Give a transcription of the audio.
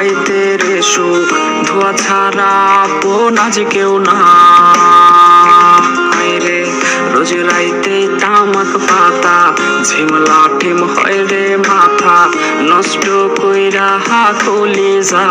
পাইতে রে সুখ, ধোয়া ছাড়া আপন আজ কেউ না রে। রোজ রাইতে তামাক পাতা, ঝিমলা ঠিম হয় রে মাথা, নষ্ট কইরা হাত কলিজা।